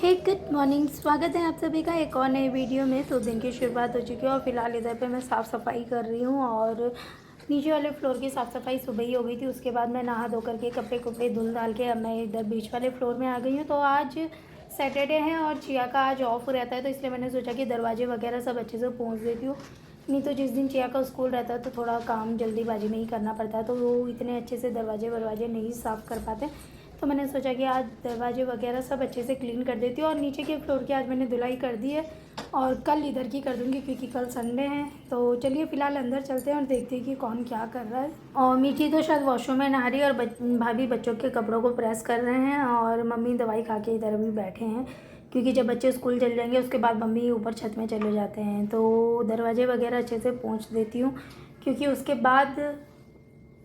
हे good morning, स्वागत है आप सभी का एक और नए वीडियो में। तो दिन की शुरुआत हो चुकी है और फिलहाल इधर पे मैं साफ़ सफाई कर रही हूँ और नीचे वाले फ्लोर की साफ़ सफाई सुबह ही हो गई थी। उसके बाद मैं नहा धो करके कपड़े धुल डाल के अब मैं इधर बीच वाले फ्लोर में आ गई हूँ। तो आज सैटरडे है और चिया का आज ऑफ रहता है, तो इसलिए मैंने सोचा कि दरवाजे वगैरह सब अच्छे से पोंछ देती हूँ। नहीं तो जिस दिन चिया का स्कूल रहता है तो थोड़ा काम जल्दीबाजी में ही करना पड़ता है, तो वो इतने अच्छे से दरवाजे नहीं साफ़ कर पाते। तो मैंने सोचा कि आज दरवाजे वगैरह सब अच्छे से क्लीन कर देती हूँ। और नीचे के फ्लोर की आज मैंने धुलाई कर दी है और कल इधर की कर दूँगी क्योंकि कल संडे है। तो चलिए फ़िलहाल अंदर चलते हैं और देखते हैं कि कौन क्या कर रहा है। और मीठी तो शायद वॉशरूम में नहा रही है और भाभी बच्चों के कपड़ों को प्रेस कर रहे हैं और मम्मी दवाई खा के इधर अभी बैठे हैं, क्योंकि जब बच्चे स्कूल चल जाएंगे उसके बाद मम्मी ऊपर छत में चले जाते हैं। तो दरवाजे वगैरह अच्छे से पोंछ देती हूँ क्योंकि उसके बाद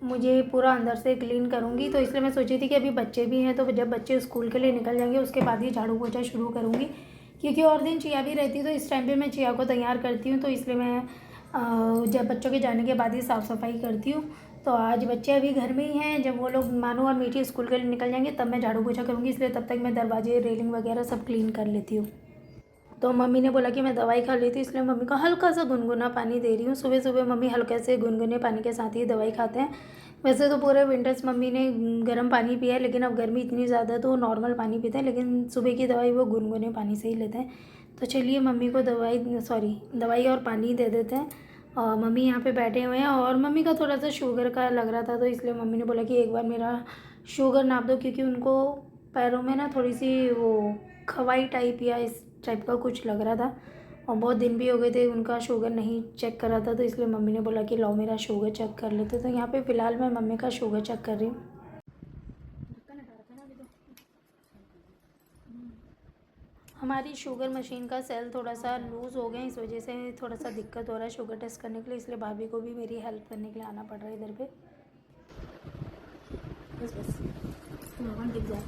मुझे पूरा अंदर से क्लीन करूँगी। तो इसलिए मैं सोची थी कि अभी बच्चे भी हैं, तो जब बच्चे स्कूल के लिए निकल जाएंगे उसके बाद ही झाड़ू पोछा शुरू करूँगी, क्योंकि और दिन चिया भी रहती है तो इस टाइम पे मैं चिया को तैयार करती हूँ। तो इसलिए मैं जब बच्चों के जाने के बाद ही साफ़ सफाई करती हूँ। तो आज बच्चे अभी घर में ही हैं, जब वो लोग मानू और मीठी स्कूल के लिए निकल जाएंगे तब मैं झाड़ू पोछा करूँगी, इसलिए तब तक मैं दरवाजे रेलिंग वगैरह सब क्लीन कर लेती हूँ। तो मम्मी ने बोला कि मैं दवाई खा ली थी, इसलिए मम्मी को हल्का सा गुनगुना पानी दे रही हूँ। सुबह सुबह मम्मी हल्के से गुनगुने पानी के साथ ही दवाई खाते हैं। वैसे तो पूरे विंटर्स मम्मी ने गर्म पानी पिया है, लेकिन अब गर्मी इतनी ज़्यादा है तो वो नॉर्मल पानी पीते हैं, लेकिन सुबह की दवाई वो गुनगुने पानी से ही लेते हैं। तो चलिए मम्मी को दवाई और पानी दे देते हैं। और मम्मी यहाँ पे बैठे हुए हैं और मम्मी का थोड़ा सा शुगर का लग रहा था, तो इसलिए मम्मी ने बोला कि एक बार मेरा शुगर नाप दो, क्योंकि उनको पैरों में ना थोड़ी सी वो खवाई टाइप या इस टाइप का कुछ लग रहा था और बहुत दिन भी हो गए थे उनका शुगर नहीं चेक करा था। तो इसलिए मम्मी ने बोला कि लो मेरा शुगर चेक कर लेते। तो यहाँ पे फ़िलहाल मैं मम्मी का शुगर चेक कर रही हूँ। हमारी शुगर मशीन का सेल थोड़ा सा लूज़ हो गया, इस वजह से थोड़ा सा दिक्कत हो रहा है शुगर टेस्ट करने के लिए, इसलिए भाभी को भी मेरी हेल्प करने के लिए आना पड़ रहा है इधर पे। बस दिख जाए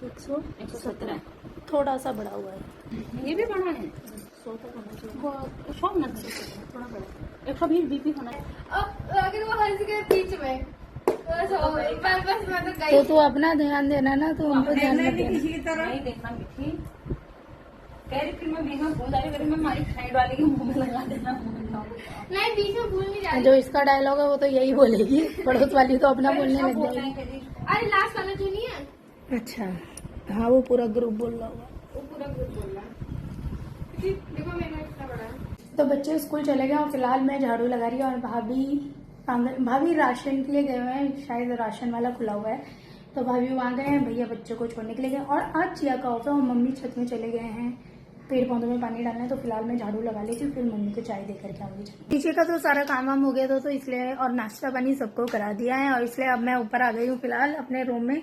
117 थोड़ा सा बड़ा हुआ है। ये भी बड़ा है, 100 तक होना चाहिए। वो शॉप ना थोड़ा बड़ा 120 बीपी होना है। अब अगर वो हंस के बीच में बस मैं तो तो गई। तू अपना ध्यान देना ना, तो उनको ध्यान मत देना। किसी की तरह नहीं देखना मिठी। कह रही थी मैं बीच में भूल जा रही, करी मैं हमारी साइड वाले के मुंह में लगा देना। नहीं बीच में भूल नहीं जा रही। जो इसका डायलॉग है वो तो यही बोलेगी, पड़ोस वाली तो अपना बोलने लग जाएगी। अरे लास्ट वाला जो नहीं है, अच्छा हाँ, वो पूरा ग्रुप बोल रहा होगा। वो पूरा ग्रुप बोल रहा है। देखो मेरा इतना बड़ा है। तो बच्चे स्कूल चले गए और फिलहाल मैं झाड़ू लगा रही हूँ और भाभी राशन के लिए गए हुए हैं, शायद राशन वाला खुला हुआ है, तो भाभी वहाँ गए हैं, भैया बच्चों को छोड़ने के लिए गए। और आज चिया का ऑफ है और मम्मी छत में चले गए हैं पेड़ पौधों में पानी डालना है। तो फिलहाल मैं झाड़ू लगा लेती हूँ, फिर मम्मी को चाय दे करके आऊँगी। पीछे का तो सारा काम वाम हो गया था, तो इसलिए और नाश्ता पानी सबको करा दिया है और इसलिए अब मैं ऊपर आ गई हूँ फिलहाल अपने रूम में।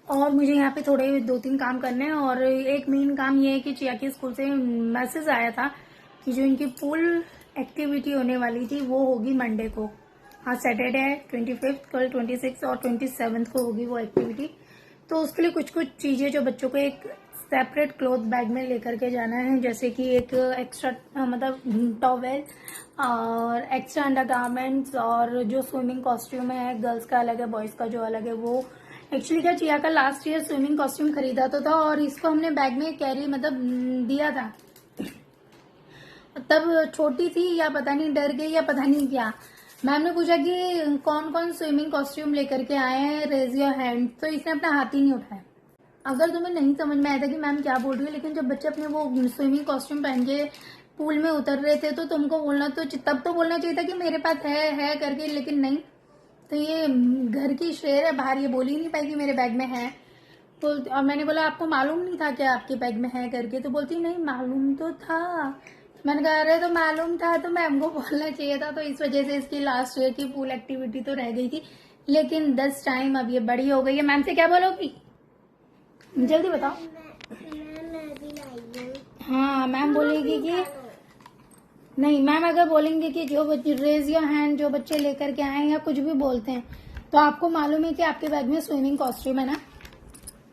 और मुझे यहाँ पे थोड़े 2-3 काम करने हैं और एक मेन काम ये है कि चिया के स्कूल से मैसेज आया था कि जो इनकी पूल एक्टिविटी होने वाली थी वो होगी मंडे को। आज सैटरडे है 25, कल 26 और 27 को होगी वो एक्टिविटी। तो उसके लिए कुछ चीज़ें जो बच्चों को एक सेपरेट क्लॉथ बैग में लेकर के जाना है, जैसे कि एक एक्स्ट्रा मतलब टॉवेल और एक्स्ट्रा अंडर गारमेंट्स और जो स्विमिंग कॉस्ट्यूम है, गर्ल्स का अलग है बॉयज़ का जो अलग है वो। एक्चुअली क्या, चिया का लास्ट ईयर स्विमिंग कॉस्ट्यूम खरीदा तो था और इसको हमने बैग में कैरी दिया था, तब छोटी थी या पता नहीं डर गई या पता नहीं क्या। मैम ने पूछा कि कौन कौन स्विमिंग कॉस्ट्यूम लेकर के आए हैं, रेज योर हैंड, तो इसने अपना हाथ ही नहीं उठाया। अगर तुम्हें नहीं समझ में आया था कि मैम क्या बोल रही है, लेकिन जब बच्चे अपने वो स्विमिंग कॉस्ट्यूम पहन के पूल में उतर रहे थे तो तुमको बोलना तो तब तो बोलना चाहिए था कि मेरे पास है करके, लेकिन नहीं। तो ये घर की शेर है बाहर, ये बोल ही नहीं पाई कि मेरे बैग में है। तो और मैंने बोला आपको मालूम नहीं था क्या आपके बैग में है करके, तो बोलती नहीं मालूम तो था। मैंने कहा अरे तो मालूम था तो मैम को बोलना चाहिए था। तो इस वजह से इसकी लास्ट ईयर की पूल एक्टिविटी तो रह गई थी, लेकिन दिस टाइम अब ये बड़ी हो गई है। मैम से क्या बोलोगी, जल्दी बताओ। हाँ मैम बोलेगी कि नहीं, मैम अगर बोलेंगे कि जो बच्चे रेज योर हैंड जो बच्चे लेकर के आए या कुछ भी बोलते हैं, तो आपको मालूम है कि आपके बैग में स्विमिंग कॉस्ट्यूम है ना,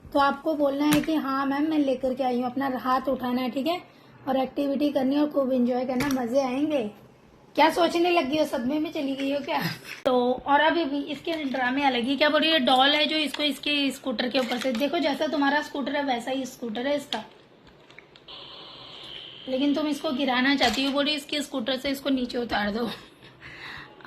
तो आपको बोलना है कि हाँ मैम मैं लेकर के आई हूँ, अपना हाथ उठाना है, ठीक है, और एक्टिविटी करनी है और खूब एंजॉय करना, मजे आएंगे। क्या सोचने लगी हो, सदमे में चली गई हो क्या? तो और अभी इसके ड्रामे अलग ही। क्या बोल रही है, डॉल है जो इसको इसके स्कूटर के ऊपर से, देखो जैसा तुम्हारा स्कूटर है वैसा ही स्कूटर है इसका, लेकिन तुम इसको गिराना चाहती हो, बोली इसके स्कूटर से इसको नीचे उतार दो।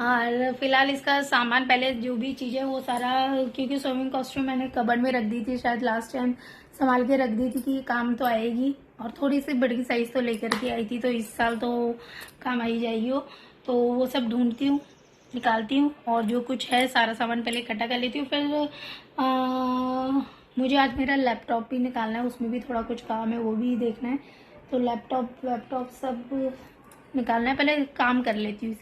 और फिलहाल इसका सामान, पहले जो भी चीज़ें वो सारा, क्योंकि स्विमिंग कॉस्ट्यूम मैंने कबर्ड में रख दी थी, शायद लास्ट टाइम संभाल के रख दी थी कि काम तो आएगी, और थोड़ी सी बड़ी साइज़ तो लेकर के आई थी, तो इस साल तो काम आई जाएगी वो। तो वो सब ढूंढती हूँ, निकालती हूँ, और जो कुछ है सारा सामान पहले इकट्ठा कर लेती हूँ। फिर मुझे आज मेरा लैपटॉप भी निकालना है, उसमें भी थोड़ा कुछ काम है, वो भी देखना है। तो लैपटॉप सब निकालना है, पहले काम कर लेती हूँ।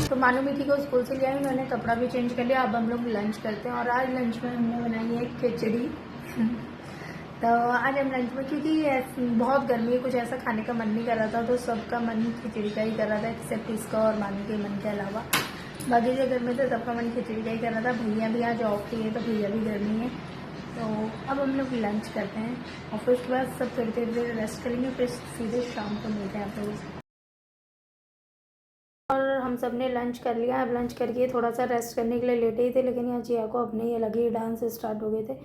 तो मानो मीठी को स्कूल से ले आई, मैंने कपड़ा भी चेंज कर लिया। अब हम लोग लंच करते हैं, और आज लंच में हमने बनाई है खिचड़ी। तो आज हम लंच में, क्योंकि बहुत गर्मी है, कुछ ऐसा खाने का मन नहीं कर रहा था, तो सबका मन खिचड़ी का ही कर रहा था, एक्सेप्ट इसका और मानो के मन के अलावा। बाकी जो घर में थे सबका मन खिचड़ी का ही कर रहा था। भैया भी आज ऑफ थी, तो भैया भी गर्मी है। तो अब हम लोग लंच करते हैं, और फिर उसके बाद सब थोड़ी देर रेस्ट करेंगे, फिर सीधे शाम को मिलते हैं आप लोग। और हम सब ने लंच कर लिया। अब लंच करके थोड़ा सा रेस्ट करने के लिए लेटे ही थे, लेकिन यहाँ जिया को अपने ही अलग ही डांस स्टार्ट हो गए थे।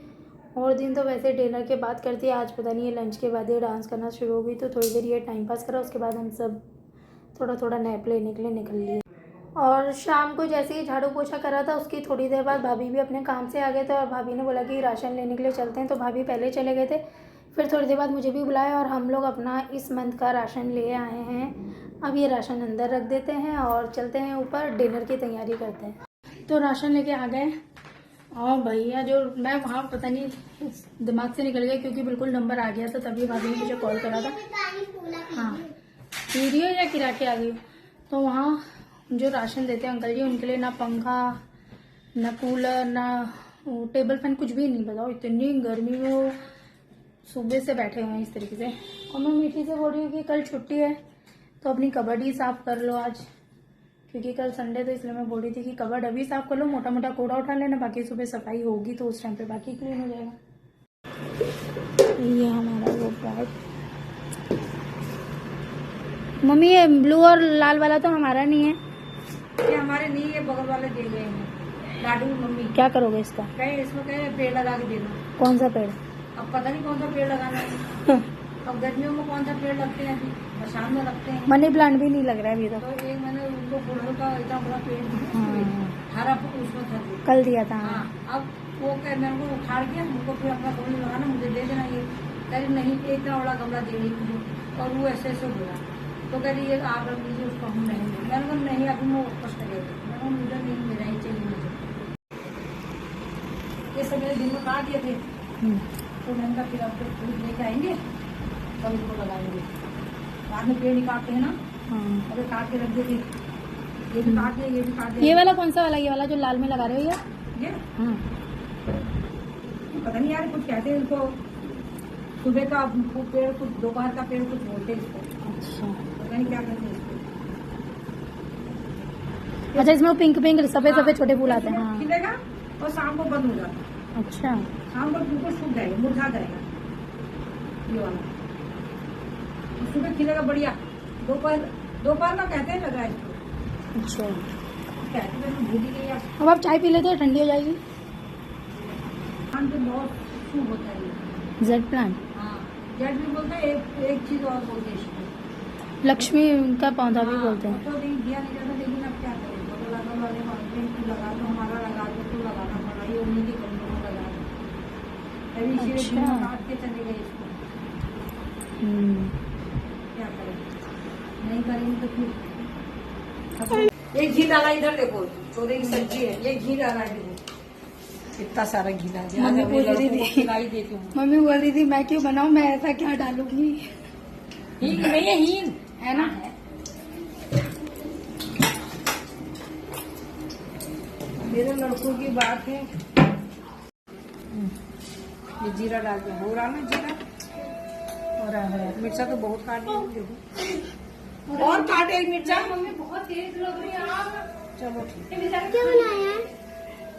और दिन तो वैसे डिनर के बाद करती है, आज पता नहीं है लंच के बाद ये डांस करना शुरू हो गई। तो थोड़ी देर ये टाइम पास करा, उसके बाद हम सब थोड़ा नैप लेने के लिए निकल लिए। और शाम को जैसे ही झाड़ू पोछा करा था, उसकी थोड़ी देर बाद भाभी भी अपने काम से आ गए थे, और भाभी ने बोला कि राशन लेने के लिए चलते हैं, तो भाभी पहले चले गए थे। फिर थोड़ी देर बाद मुझे भी बुलाया, और हम लोग अपना इस मंथ का राशन ले आए हैं। अब ये राशन अंदर रख देते हैं और चलते हैं ऊपर, डिनर की तैयारी करते हैं। तो राशन लेके आ गए, और भैया जो, मैं वहाँ पता नहीं दिमाग से निकल गया, क्योंकि बिल्कुल नंबर आ गया था, तभी भाभी ने मुझे कॉल करा था। हाँ, वीडियो या गिरा के आ गई। तो वहाँ जो राशन देते हैं अंकल जी, उनके लिए ना पंखा, ना कूलर, ना टेबल फैन, कुछ भी नहीं। बताओ, इतनी गर्मी में वो सुबह से बैठे हुए हैं इस तरीके से। और मैं मीठी से बोल रही हूँ कि कल छुट्टी है, तो अपनी कबर्ड ही साफ कर लो आज, क्योंकि कल संडे, तो इसलिए मैं बोल रही थी कि कबर्ड अभी साफ कर लो, मोटा मोटा कूड़ा उठा लेना, बाकी सुबह सफाई होगी तो उस टाइम पे बाकी क्लीन हो जाएगा। ये हमारा वो बैग, मम्मी ये ब्लू और लाल वाला तो हमारा नहीं है। ये हमारे नहीं, ये बगल वाले दे गए हैं लाडू मम्मी। क्या करोगे इसका? कहे इसमें कहे पेड़ लगा के देना। कौन सा पेड़? अब पता नहीं कौन सा पेड़ लगाना है। अब गर्मियों में कौन सा पेड़ लगते हैं, अभी बरसात में लगते हैं। मनी प्लांट भी नहीं लग रहा है अभी तो एक मैंने उनको गुड़हल का इतना बड़ा पेड़ हरा उसमें था, कल दिया था। हाँ, अब वो कह मैंने उनको उखाड़ के उनको फिर अपना गमला लगाना, मुझे दे देना। ये कह रही नहीं, इतना बड़ा गमला दे रही मुझे, और वो ऐसे ऐसे बोला। तो कह रही है आप रख लीजिए, उसको हम नहीं देंगे। मैंने कहा नहीं, अभी मैं वापस करेगा। मैंने कहा मुझे नहीं, मेरा ही चाहिए मुझे। ये सब मेरे दिन में काट दिए थे, तो मैंने कहा फिर अब फूल लेके आएंगे तब इनको लगाएंगे। बाद में पेड़ नहीं काटते हैं ना, अरे काट के रख देते, ये भी काट दिया, ये भी काट दिया। ये वाला कौन सा वाला? ये वाला जो लाल में लगा रहे हो ये हाँ। पता नहीं यार, कुछ कहते हैं इसको, सुबह का पेड़ कुछ, दोपहर का पेड़ कुछ बोलते हैं इसको। अच्छा, पता नहीं क्या कहते हैं इसको। अच्छा, इसमें पिंक पिंक सफेद सफेद छोटे फूल आते हैं। हाँ। खिलेगा और शाम को बंद हो जाता है। अच्छा, शाम को बिल्कुल सूख जाएगा, मुरझा जाएगा ये वाला। सुबह खिलेगा बढ़िया, दोपहर में कहते हैं लग रहा है इसको। अच्छा, कहते हैं भूल ही गई अब। अब आप चाय पी लेते हो, ठंडी हो जाएगी। खान पे बहुत शुभ होता है ये। जेड प्लांट, हाँ, जेड भी बोलते हैं। एक चीज और बोलते हैं इसको, लक्ष्मी का पौधा भी बोलते हैं। तो नहीं दिया नहीं जाता, लेकिन अब क्या करें, तो लगा वाले लगा दो, हमारा लगा दो, तो लगाना पड़ा, ये उन्हीं की कमरों में लगा दो। अभी इसीलिए अच्छा। काट के चले गए इसको, क्या करें, नहीं करेंगे तो फिर। ये घी डाला इधर देखो, चोरे की सब्जी है, ये घी डाला है देखो, इतना सारा घी डाल दिया। मम्मी आज बोल रही लड़कों को थी, खिलाई देती हूँ। मम्मी बोल रही थी मैं क्यों बनाऊं, मैं ऐसा क्या डालूंगी। हींग नहीं है, हींग है ना। मेरे लड़कों की बात है। ये जीरा डाल के हो रहा ना जीरा, और मिर्चा तो बहुत काट दी, और काट एक मिर्चा। मम्मी बहुत तेज लग रही है यार। चलो ठीक है। क्या बनाया है?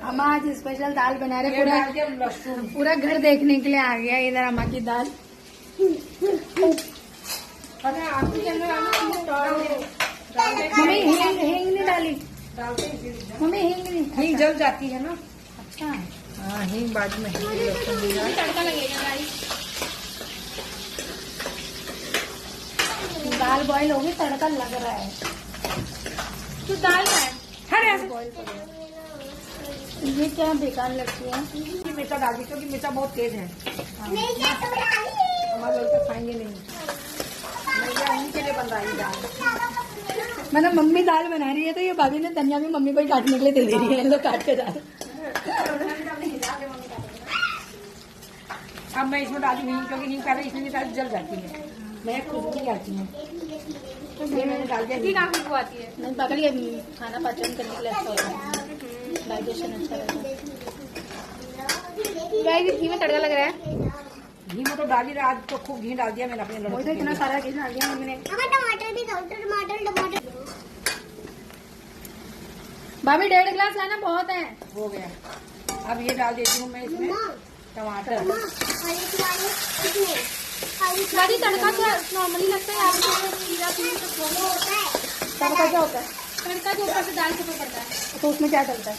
अम्मा आज स्पेशल दाल बना रहे, ये डाल के लहसुन, पूरा घर देखने के लिए आ गया इधर अम्मा की दाल। अरे आपके चैनल मम्मी हींग नहीं डाली, डालते हैं, मम्मी हींग नहीं। हींग जल जाती है ना। अच्छा हाँ हींग बाद में, लहसुन जीरा। तड़का लगेगा गाइस। दाल बॉईल होगी, तड़का लग रहा है। तो दाल का है। अरे ऐसे ये क्या बेकार लगती है। मिर्चा डाल दी क्योंकि मिर्चा बहुत तेज है, हमारे लोग तो खाएंगे नहीं। मैं उन्हीं के लिए बन रहा है दाल। मतलब मम्मी दाल बना रही है तो ये भाभी ने धनिया भी मम्मी को ही काटने के लिए दे दे रही है, लो काट के डाल। अब मैं इसमें डाली हींग, क्योंकि हींग पहले इसमें भी डाल जल जाती है, मैं खुशबू आती है, ये मैंने डाल दिया। ठीक है, खुशबू आती है। नहीं पकड़ के खाना पाचन करने के लिए अच्छा होता है, डाइजेशन अच्छा रहता है। गाइस घी में तड़का लग रहा है। घी में तो डाल ही रहा, आज तो खूब घी डाल दिया मैंने अपने वही तो लड़के इतना सारा घी डाल दिया मम्मी ने। टमाटर भी दो, टमाटर। भाभी 1.5 गिलास लाना बहुत है। हो गया। अब ये डाल देती हूँ मैं इसमें टमाटर। दादी तड़का क्या नॉर्मली लगता है आपको? जीरा पीस तड़का क्या होता है? तड़का जो ऊपर से दाल के ऊपर पड़ता है, तो उसमें क्या डलता है?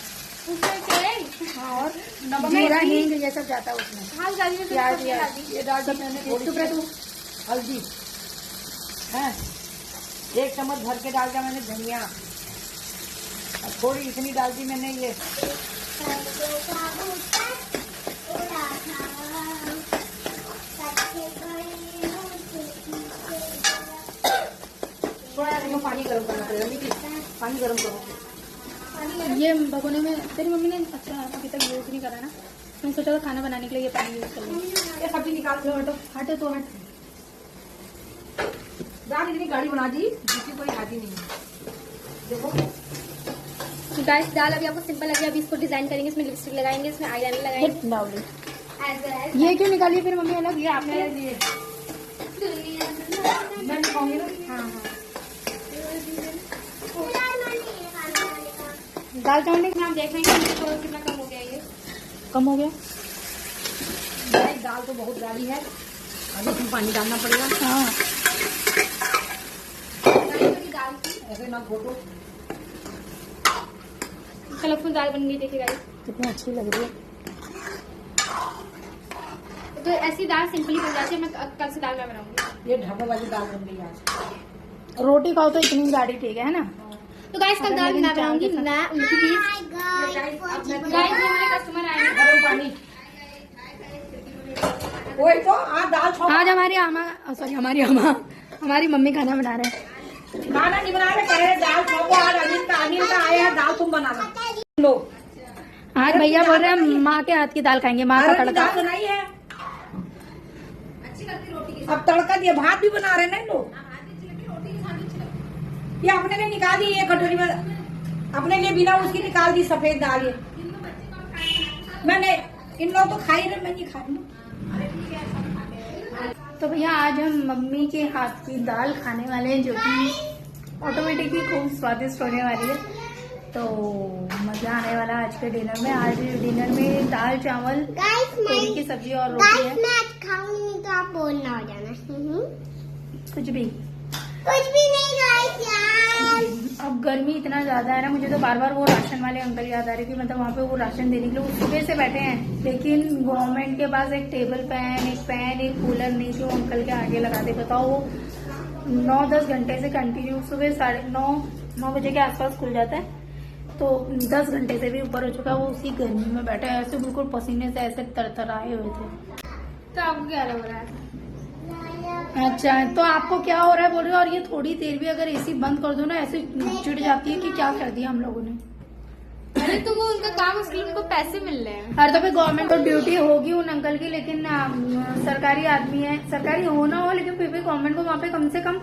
उसमें तेल, हाँ, और जीरा हींग ये सब जाता है उसमें। हाँ दादी में प्याज डाल व्याज दी। ये डाल दी मैंने थोड़ी चुप रह तू। हल्दी है, 1 चम्मच भर के डाल दिया मैंने धनिया, और थोड़ी इतनी डाल दी मैंने ये थोड़ा इसमें पानी गर्म करना पड़ेगा, नीति पानी गर्म करो। ये भगोने में तेरी मम्मी ने अच्छा अभी तक यूज नहीं करा ना, मैंने सोचा था खाना बनाने के लिए ये पानी यूज कर लूँ। ये सब्जी निकाल दो, हटो हटे तो हट। दाल इतनी गाढ़ी बना दी जिसकी कोई आती नहीं है। देखो गाइस दाल अभी आपको सिंपल लगी, अभी इसको डिजाइन करेंगे, इसमें लिपस्टिक लगाएंगे, इसमें आईलाइनर लगाएंगे। हिट डाउली। ये क्यों निकाली फिर मम्मी अलग? ये आपने मेरे लिए मैं खाऊंगी ना। हाँ हाँ दाल चावल हम देख रहे हैं कि कितना कम हो गया ये। कम हो गया। दाल तो बहुत गाढ़ी है, अभी इसमें पानी डालना पड़ेगा। हाँ दाल ऐसे ना घोटो। कलरफुल दाल बन गई, देखिए गाइस। कितनी अच्छी लग रही है। तो ऐसी दाल सिंपली बन जाती है। मैं कल से दाल मैं बनाऊंगी। ये ढाबे वाली दाल बन गई आज। रोटी खाओ तो इतनी गाढ़ी ठीक है ना। तो गाइस कल दाल मैं बनाऊंगी, मैं उनकी भी। गाइस गाइस हमारे कस्टमर आए हैं। गर्म पानी, वही तो आज दाल छोड़। आज हमारी मम्मी खाना बना रहे हैं। खाना नहीं बना रहे, कह रहे दाल छोड़ो, आज अनिल का आया है, दाल तुम बनाना। लो आज भैया बोल रहे हैं माँ के हाथ की दाल खाएंगे, माँ का अरहर की तड़का। दाल बनाई है, अब तड़का दिया, भात भी बना रहे हैं लोग। ये अपने लिए निकाल दी, ये कटोरी में अपने लिए बिना उसकी निकाल दी सफेद दाल। ये मैंने इन लोग तो खाई रहे, मैं नहीं खाई ना। तो भैया आज हम मम्मी के हाथ की दाल खाने वाले हैं, जो कि ऑटोमेटिक ही खूब स्वादिष्ट होने वाली है। तो मजा आने वाला आज के डिनर में। आज डिनर में दाल चावल, तोरी की सब्जी और रोटी है। मैं खाऊंगी तो आप बोलना हो जाना। कुछ भी नहीं गाइस यार। अब गर्मी इतना ज्यादा है ना, मुझे तो बार बार वो राशन वाले अंकल याद आ रहे थे। मतलब वहाँ पे वो राशन देने के लिए वो सुबह से बैठे हैं, लेकिन गवर्नमेंट के पास एक टेबल फैन एक कूलर नहीं थी। वो अंकल के आगे लगा दे। बताओ वो 9-10 घंटे से कंटिन्यू, सुबह 9:30 बजे के आसपास खुल जाता है, तो 10 घंटे से भी ऊपर हो चुका है। वो उसी गर्मी में बैठे ऐसे बिल्कुल पसीने से ऐसे तरतराए हुए थे। तो आपको क्या लग रहा है? अच्छा, तो आपको क्या हो रहा है बोल रहे हो? और ये थोड़ी देर भी अगर एसी बंद कर दो ना, ऐसे चिढ़ जाती है कि क्या कर दिया हम लोगों ने। अरे तो वो उनका काम, उसके लिए उनको पैसे मिल रहे हैं। हर दफे गवर्नमेंट को ड्यूटी होगी उन अंकल की, लेकिन सरकारी आदमी है, सरकारी हो ना हो, लेकिन फिर भी गवर्नमेंट को वहाँ पे कम से कम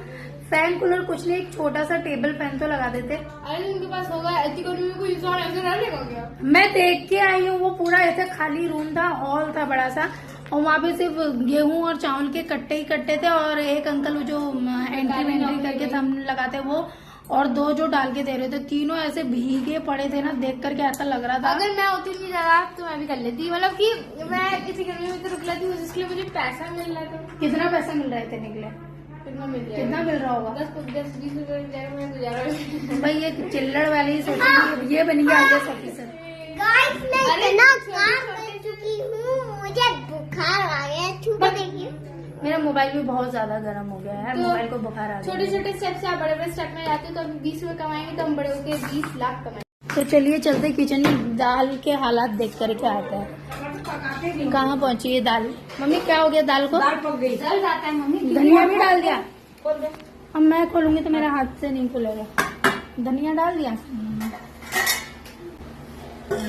फैन कूलर कुछ नहीं, एक छोटा सा टेबल फैन तो लगा देते। अरे उनके पास होगा, ऐसी गर्मी में कोई इंसान ऐसे रहने का क्या? मैं देख के आई हूँ, वो पूरा ऐसे खाली रूम था, हॉल था बड़ा सा, और वहाँ पे सिर्फ गेहूं और चावल के कट्टे ही कट्टे थे, और एक अंकल जो एंट्री वेंट्री करके थम लगाते वो, और 2 जो डाल के दे रहे थे। तीनों ऐसे भीगे पड़े थे ना, देख करके ऐसा लग रहा था। अगर मैं होती उनकी जगह तो मैं भी कर लेती, मतलब कि मैं किसी गर्मी में तो रुक लेती हूँ, जिसके लिए मुझे पैसा मिल रहा था। कितना पैसा मिल रहा है तेरे के लिए? कितना मिल रहा है? कितना मिल रहा होगा? 10-20 रुपए मिल जाएगा, मैं गुजारा। भाई ये चिल्लड़ वाली ही सोचेगी, ये बन गया आगे ऑफिसर। गाइस मैं इतना काम कर चुकी हूँ, मुझे बुखार आ गया है। छू के देखिए, मेरा मोबाइल भी बहुत ज्यादा गर्म हो गया है यार, तो मोबाइल को बुखार आ गया। छोटे छोटे स्टेप से आप बड़े बड़े स्टेप में जाते हो, तो अभी 20 रुपए कमाएंगे तो हम बड़े होके 20 लाख कमाएंगे। तो चलिए चलते किचन में, दाल के हालात देख करके आते हैं। कहाँ पहुँची ये दाल? मम्मी क्या हो गया दाल को? दाल पक गई। चल जाता है मम्मी। धनिया भी डाल दिया? खोल दे। अब मैं खोलूंगी तो मेरा हाथ से नहीं खुलेगा। धनिया डाल दिया?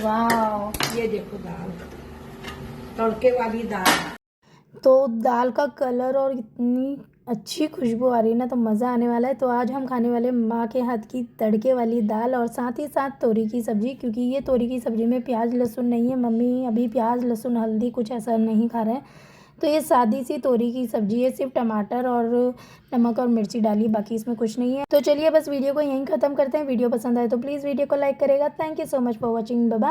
वाह, ये देखो दाल, तड़के वाली दाल। तो दाल का कलर और इतनी अच्छी खुशबू आ रही है ना, तो मज़ा आने वाला है। तो आज हम खाने वाले माँ के हाथ की तड़के वाली दाल, और साथ ही साथ तोरी की सब्ज़ी, क्योंकि ये तोरी की सब्ज़ी में प्याज लहसुन नहीं है। मम्मी अभी प्याज लहसुन हल्दी कुछ ऐसा नहीं खा रहे हैं, तो ये सादी सी तोरी की सब्ज़ी है, सिर्फ टमाटर और नमक और मिर्ची डाली, बाकी इसमें कुछ नहीं है। तो चलिए बस वीडियो को यहीं ख़त्म करते हैं। वीडियो पसंद आए तो प्लीज़ वीडियो को लाइक करेगा। Thank you so much for watching, bye bye.